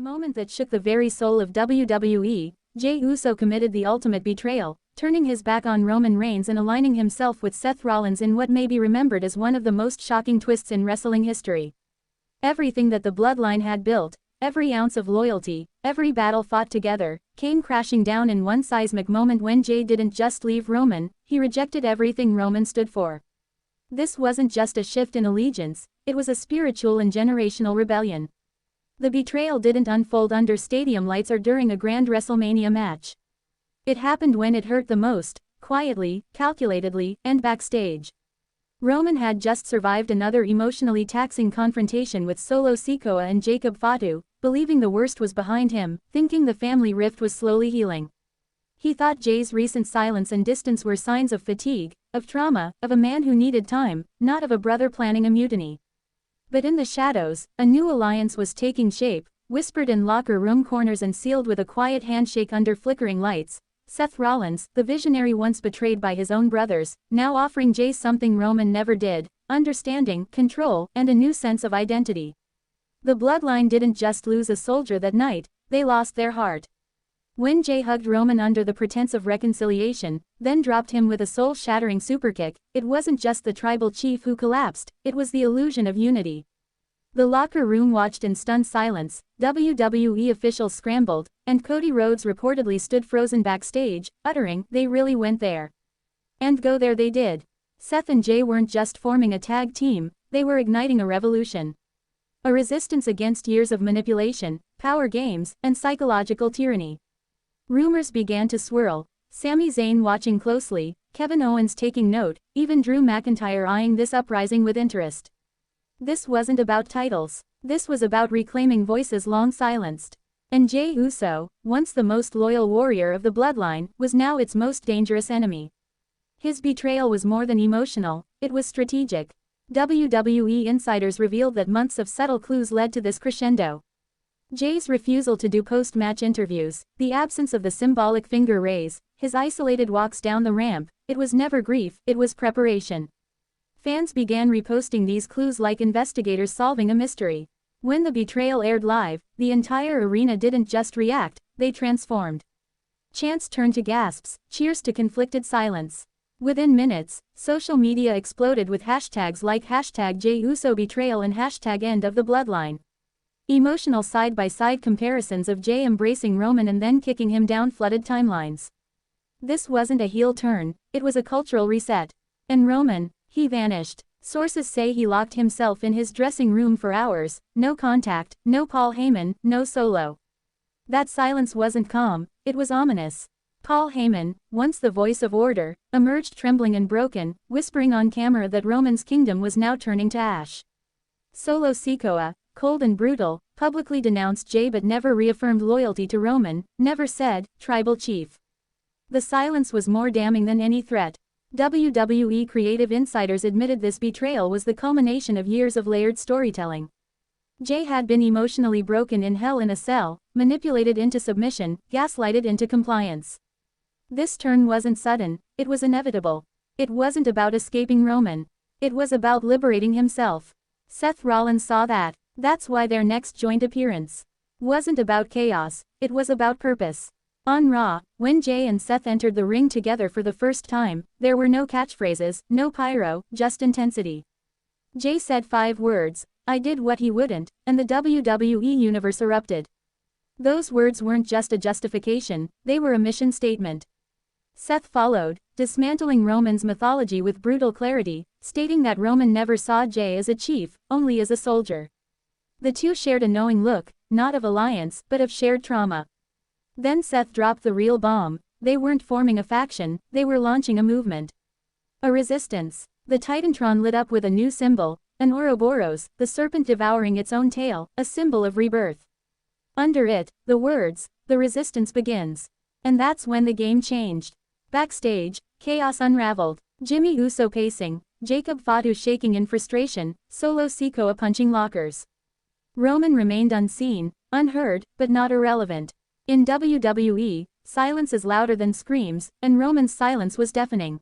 moment that shook the very soul of WWE, Jey Uso committed the ultimate betrayal, turning his back on Roman Reigns and aligning himself with Seth Rollins in what may be remembered as one of the most shocking twists in wrestling history. Everything that the bloodline had built, every ounce of loyalty, every battle fought together, came crashing down in one seismic moment when Jey didn't just leave Roman, he rejected everything Roman stood for. This wasn't just a shift in allegiance, it was a spiritual and generational rebellion. The betrayal didn't unfold under stadium lights or during a grand WrestleMania match. It happened when it hurt the most, quietly, calculatedly, and backstage. Roman had just survived another emotionally taxing confrontation with Solo Sikoa and Jacob Fatu, believing the worst was behind him, thinking the family rift was slowly healing. He thought Jey's recent silence and distance were signs of fatigue, of trauma, of a man who needed time, not of a brother planning a mutiny. But in the shadows, a new alliance was taking shape, whispered in locker room corners and sealed with a quiet handshake under flickering lights. Seth Rollins, the visionary once betrayed by his own brothers, now offering Jey something Roman never did: understanding, control, and a new sense of identity. The bloodline didn't just lose a soldier that night, they lost their heart. When Jey hugged Roman under the pretense of reconciliation, then dropped him with a soul-shattering superkick, it wasn't just the tribal chief who collapsed, it was the illusion of unity. The locker room watched in stunned silence, WWE officials scrambled, and Cody Rhodes reportedly stood frozen backstage, uttering, "They really went there." And go there they did. Seth and Jey weren't just forming a tag team, they were igniting a revolution. A resistance against years of manipulation, power games, and psychological tyranny. Rumors began to swirl, Sami Zayn watching closely, Kevin Owens taking note, even Drew McIntyre eyeing this uprising with interest. This wasn't about titles, this was about reclaiming voices long silenced. And Jey Uso, once the most loyal warrior of the bloodline, was now its most dangerous enemy. His betrayal was more than emotional, it was strategic. WWE insiders revealed that months of subtle clues led to this crescendo. Jey's refusal to do post-match interviews, the absence of the symbolic finger raise, his isolated walks down the ramp, it was never grief, it was preparation. Fans began reposting these clues like investigators solving a mystery. When the betrayal aired live, the entire arena didn't just react, they transformed. Chants turned to gasps, cheers to conflicted silence. Within minutes, social media exploded with hashtags like #JeyUsoBetrayal and #End of the Bloodline. Emotional side-by-side comparisons of Jey embracing Roman and then kicking him down flooded timelines. This wasn't a heel turn, it was a cultural reset. And Roman, he vanished. Sources say he locked himself in his dressing room for hours, no contact, no Paul Heyman, no Solo. That silence wasn't calm, it was ominous. Paul Heyman, once the voice of order, emerged trembling and broken, whispering on camera that Roman's kingdom was now turning to ash. Solo Sikoa, cold and brutal, publicly denounced Jey but never reaffirmed loyalty to Roman, never said, "Tribal Chief." The silence was more damning than any threat. WWE creative insiders admitted this betrayal was the culmination of years of layered storytelling. Jey had been emotionally broken in Hell in a Cell, manipulated into submission, gaslighted into compliance. This turn wasn't sudden, it was inevitable. It wasn't about escaping Roman. It was about liberating himself. Seth Rollins saw that. That's why their next joint appearance wasn't about chaos, it was about purpose. On Raw, when Jey and Seth entered the ring together for the first time, there were no catchphrases, no pyro, just intensity. Jey said 5 words, "I did what he wouldn't," and the WWE universe erupted. Those words weren't just a justification, they were a mission statement. Seth followed, dismantling Roman's mythology with brutal clarity, stating that Roman never saw Jey as a chief, only as a soldier. The two shared a knowing look, not of alliance, but of shared trauma. Then Seth dropped the real bomb: they weren't forming a faction, they were launching a movement. A resistance. The Titantron lit up with a new symbol, an Ouroboros, the serpent devouring its own tail, a symbol of rebirth. Under it, the words, "The resistance begins." And that's when the game changed. Backstage, chaos unraveled. Jimmy Uso pacing, Jacob Fatu shaking in frustration, Solo Sikoa punching lockers. Roman remained unseen, unheard, but not irrelevant. In WWE, silence is louder than screams, and Roman's silence was deafening.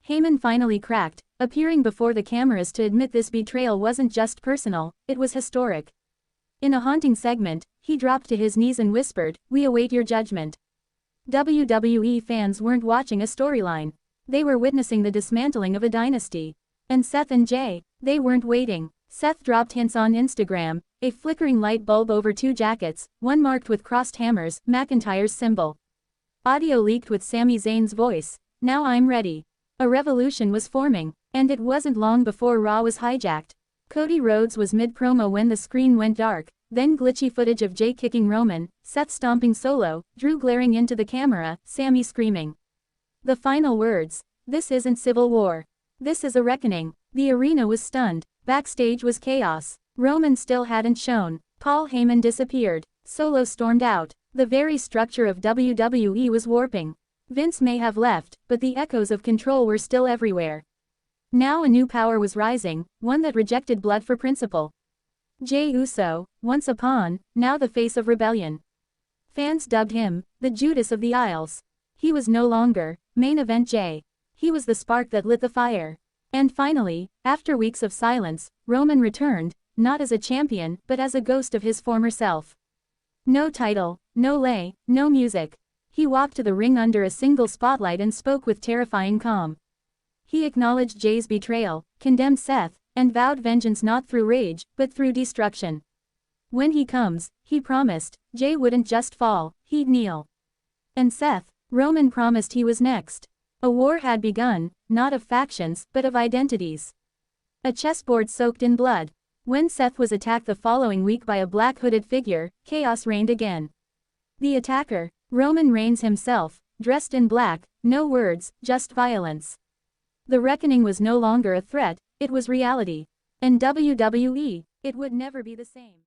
Heyman finally cracked, appearing before the cameras to admit this betrayal wasn't just personal, it was historic. In a haunting segment, He dropped to his knees and whispered, "We await your judgment." WWE fans weren't watching a storyline. They were witnessing the dismantling of a dynasty. And Seth and Jey, they weren't waiting. Seth dropped hints on Instagram, a flickering light bulb over 2 jackets, one marked with crossed hammers, McIntyre's symbol. Audio leaked with Sami Zayn's voice, "Now I'm ready." A revolution was forming, and it wasn't long before Raw was hijacked. Cody Rhodes was mid-promo when the screen went dark, then glitchy footage of Jey kicking Roman, Seth stomping Solo, Drew glaring into the camera, Sami screaming. The final words, "This isn't Civil War. This is a reckoning." The arena was stunned. Backstage was chaos. Roman still hadn't shown. Paul Heyman disappeared. Solo stormed out. The very structure of WWE was warping. Vince may have left, but the echoes of control were still everywhere. Now a new power was rising, one that rejected blood for principle. Jey Uso, once a pawn, now the face of rebellion. Fans dubbed him the Judas of the Isles. He was no longer main event Jey. He was the spark that lit the fire. And finally, after weeks of silence, Roman returned, not as a champion, but as a ghost of his former self. No title, no lay, no music. He walked to the ring under a single spotlight and spoke with terrifying calm. He acknowledged Jey's betrayal, condemned Seth, and vowed vengeance not through rage, but through destruction. When he comes, he promised, Jey wouldn't just fall, he'd kneel. And Seth, Roman promised he was next. A war had begun, not of factions, but of identities. A chessboard soaked in blood. When Seth was attacked the following week by a black hooded figure, chaos reigned again. The attacker, Roman Reigns himself, dressed in black, no words, just violence. The reckoning was no longer a threat, it was reality. And WWE, it would never be the same.